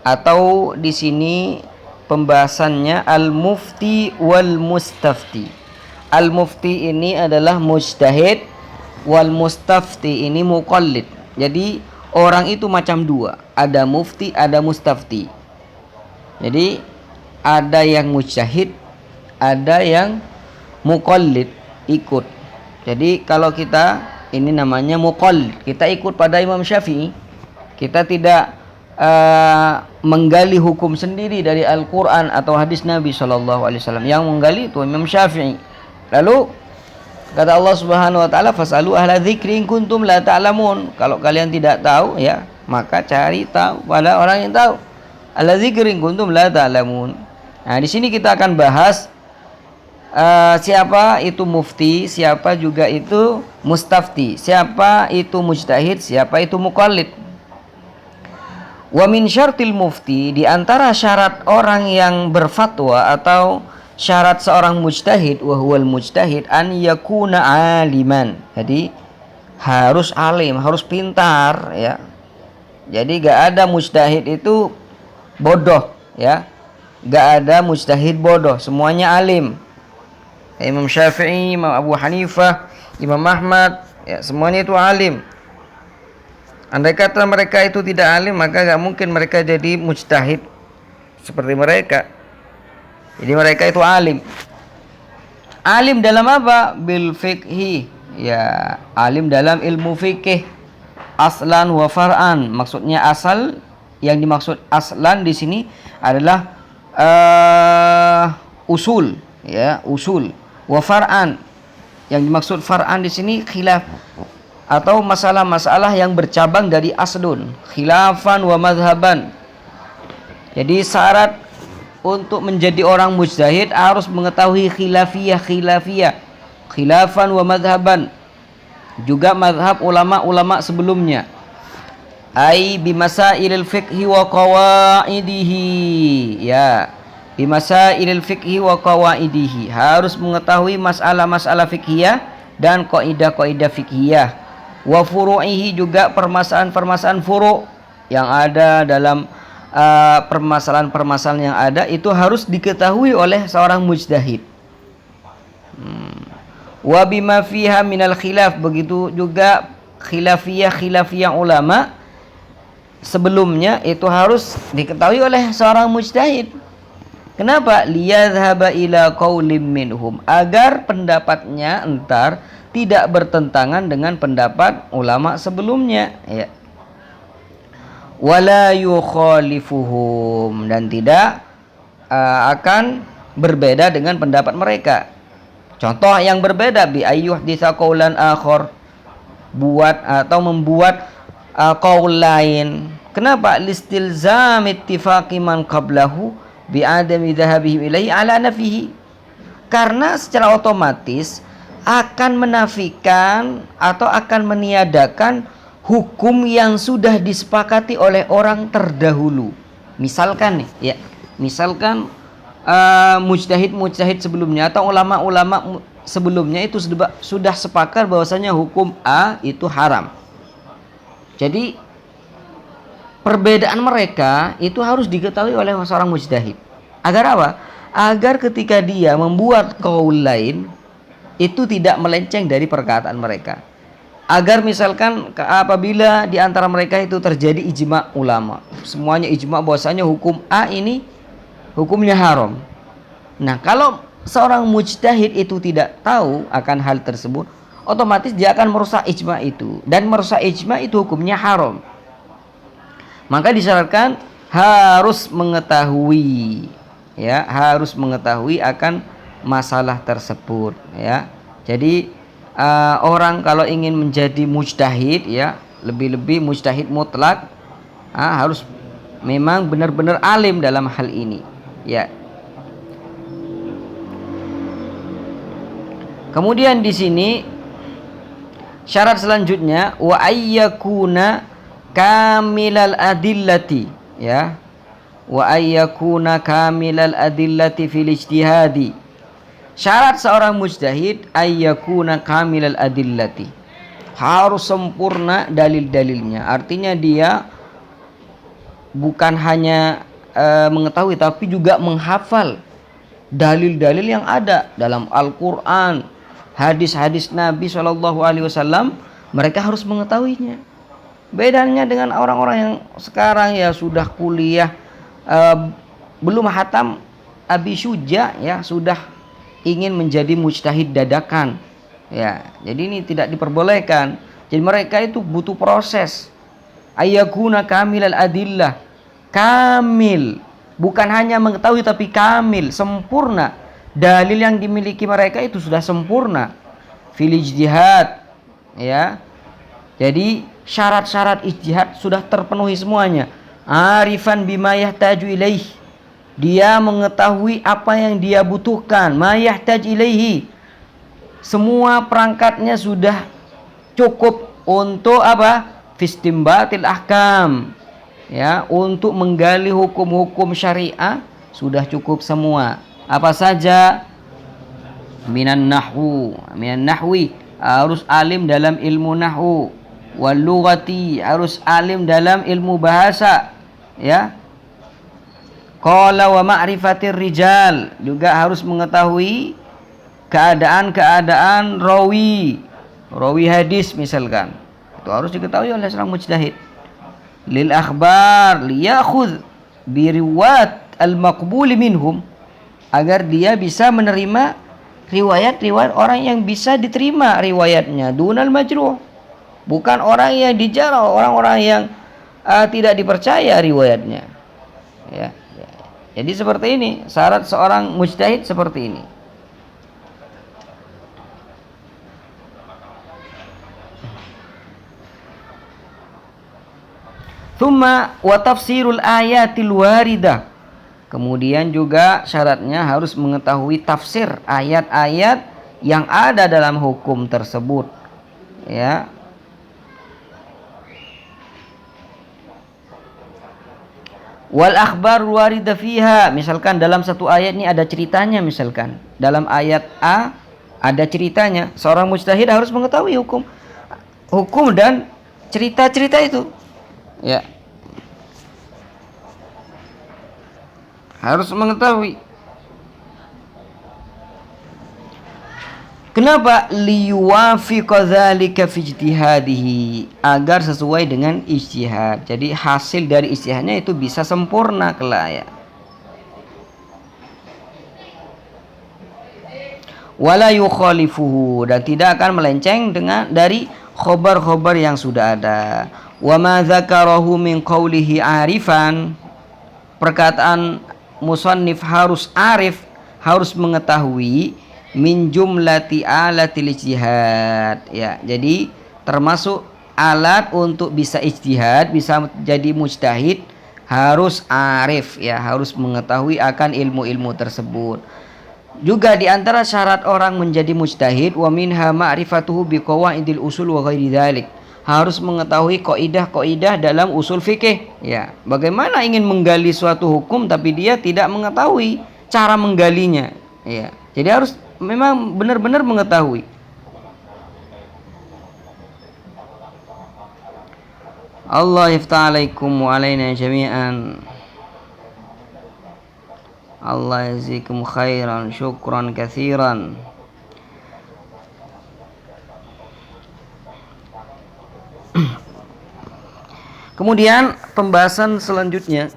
Atau di sini pembahasannya al-mufti wal mustafti. Al-mufti ini adalah mujtahid, wal mustafti ini muqallid. Jadi orang itu macam dua, ada mufti, ada mustafti. Jadi ada yang mujtahid, ada yang muqallid, ikut. Jadi kalau kita ini namanya muqallid, kita ikut pada Imam Syafi'i. Kita tidak menggali hukum sendiri dari Al-Quran atau hadis Nabi SAW. Yang menggali itu Imam Syafi'i. Lalu kata Allah Subhanahu Wa Taala, fasalu ahla dzikri in kuntum la ta'lamun. Kalau kalian tidak tahu, ya maka cari tahu pada orang yang tahu. Ahla dzikri in kuntum la ta'lamun. Nah, di sini kita akan bahas siapa itu mufti, siapa juga itu mustafti, siapa itu mujtahid, siapa itu muqallid. Wa min syartil mufti, di antara syarat orang yang berfatwa atau syarat seorang mujtahid, wa huwal mujtahid an yakuna aliman. Jadi harus alim, harus pintar, ya. Jadi gak ada mujtahid itu bodoh, ya. Gak ada mujtahid bodoh, semuanya alim. Imam Syafi'i, Imam Abu Hanifah, Imam Ahmad, ya semuanya itu alim. Andai kata mereka itu tidak alim, maka gak mungkin mereka jadi mujtahid seperti mereka. Jadi mereka itu alim. Alim dalam apa? Bil fiqhi. Ya, alim dalam ilmu fikih. Aslan wa far'an. Maksudnya asal, yang dimaksud aslan di sini adalah usul, ya, usul. Wa far'an. Yang dimaksud far'an di sini khilaf atau masalah-masalah yang bercabang dari aslun, khilafan wa madhaban. Jadi syarat untuk menjadi orang mujtahid harus mengetahui khilafiyah, khilafan wa madhaban, juga madhab ulama-ulama sebelumnya. Ai bimasailil fiqhi wa qawaidihi, ya, bimasailil fiqhi wa qawaidihi, harus mengetahui masalah-masalah fiqhiyah dan kaidah-kaidah fiqhiyah. Wa furu'ihi, juga permasalahan-permasalahan furu' yang ada dalam permasalahan-permasalahan yang ada itu harus diketahui oleh seorang mujtahid. Wa bima fiha minal khilaf, begitu juga khilafiyah ulama sebelumnya itu harus diketahui oleh seorang mujtahid. Kenapa? Liyadhhaba ila qaulim minhum, agar pendapatnya entar tidak bertentangan dengan pendapat ulama sebelumnya, ya. Wala yukhalifuhum, dan tidak akan berbeda dengan pendapat mereka. Contoh yang berbeda, bi ayyuhditsa qaulan akhar, buat atau membuat qaul lain. Kenapa? Listilzam ittifaqi man qablahu bi adami dhahabihim ilaihi ala nafihi. Karena secara otomatis akan menafikan atau akan meniadakan hukum yang sudah disepakati oleh orang terdahulu. Misalkan nih, ya, misalkan mujtahid sebelumnya atau ulama-ulama sebelumnya itu sudah sepakat bahwasanya hukum A itu haram. Jadi perbedaan mereka itu harus diketahui oleh seorang mujtahid. Agar apa? Agar ketika dia membuat qaul lain itu tidak melenceng dari perkataan mereka. Agar misalkan apabila di antara mereka itu terjadi ijma ulama, semuanya ijma bahwasanya hukum A ini hukumnya haram. Nah, kalau seorang mujtahid itu tidak tahu akan hal tersebut, otomatis dia akan merusak ijma itu, dan merusak ijma itu hukumnya haram. Maka disyaratkan harus mengetahui, ya, harus mengetahui akan masalah tersebut, ya. Jadi orang kalau ingin menjadi mujtahid, ya, lebih-lebih mujtahid mutlak, harus memang benar-benar alim dalam hal ini, ya. Kemudian di sini syarat selanjutnya wa ayyakuna kamilal adillati, ya, wa ayyakuna kamilal adillati fil ijtihadi. Syarat seorang mujtahid ayyakuna kamilal adillati, harus sempurna dalil-dalilnya. Artinya dia bukan hanya mengetahui tapi juga menghafal dalil-dalil yang ada dalam Al-Qur'an, hadis-hadis Nabi Shallallahu Alaihi Wasallam. Mereka harus mengetahuinya. Bedanya dengan orang-orang yang sekarang ya sudah kuliah, belum hatam Abi Syuja ya sudah ingin menjadi mujtahid dadakan. Ya, jadi ini tidak diperbolehkan. Jadi mereka itu butuh proses. Ayakuna kamilal adillah. Kamil, bukan hanya mengetahui tapi kamil, sempurna. Dalil yang dimiliki mereka itu sudah sempurna. Fil ijtihad, ya. Jadi syarat-syarat ijtihad sudah terpenuhi semuanya. Arifan bima yahtaju ilaih. Dia mengetahui apa yang dia butuhkan. Ma yahtaj ilaihi. Semua perangkatnya sudah cukup untuk apa? Fistimbatil ahkam. Ya, untuk menggali hukum-hukum syariah sudah cukup semua. Apa saja? Minan nahwi, harus alim dalam ilmu nahwu. Wal lughati, harus alim dalam ilmu bahasa. Ya. Qala wa ma'rifatir rijal, juga harus mengetahui keadaan-keadaan rawi hadis misalkan. Itu harus diketahui oleh seorang mujtahid. Lil akhbar liyakhudh bi riwayat al maqbul minhum, agar dia bisa menerima riwayat-riwayat orang yang bisa diterima riwayatnya, dunal majruh, bukan orang yang dijarah, orang-orang yang tidak dipercaya riwayatnya. Ya. Jadi seperti ini syarat seorang mujtahid, seperti ini. Tsumma wa tafsirul ayatil waridah. Kemudian juga syaratnya harus mengetahui tafsir ayat-ayat yang ada dalam hukum tersebut. Ya. Wal akhbar waridah fiha. Misalkan dalam satu ayat ini ada ceritanya, misalkan dalam ayat A ada ceritanya. Seorang mujtahid harus mengetahui hukum dan cerita-cerita itu. Ya, harus mengetahui. Kenapa? Liyuwafiqa dzalika fi ijtihadihi, agar sesuai dengan ijtihad. Jadi hasil dari ijtihadnya itu bisa sempurna kelak, ya. Wala yukhalifuhu, dan tidak akan melenceng dari khobar-khobar yang sudah ada. Wa ma dzakarahu min qawlihi arifan, perkataan musannif harus arif, harus mengetahui min jumlati alatil ijtihad, ya. Jadi termasuk alat untuk bisa ijtihad, bisa jadi mujtahid, harus arif, ya, harus mengetahui akan ilmu-ilmu tersebut. Juga di antara syarat orang menjadi mujtahid, wa minha ma'rifatuhu biqawaidil usul wa ghairi dzalik, harus mengetahui kaidah-kaidah dalam usul fikih, ya. Bagaimana ingin menggali suatu hukum tapi dia tidak mengetahui cara menggalinya, ya. Jadi harus memang benar-benar mengetahui. Allah yaftah alaikum wa alaina jami'an. Allah yazikum khairan, syukran katsiran. Kemudian pembahasan selanjutnya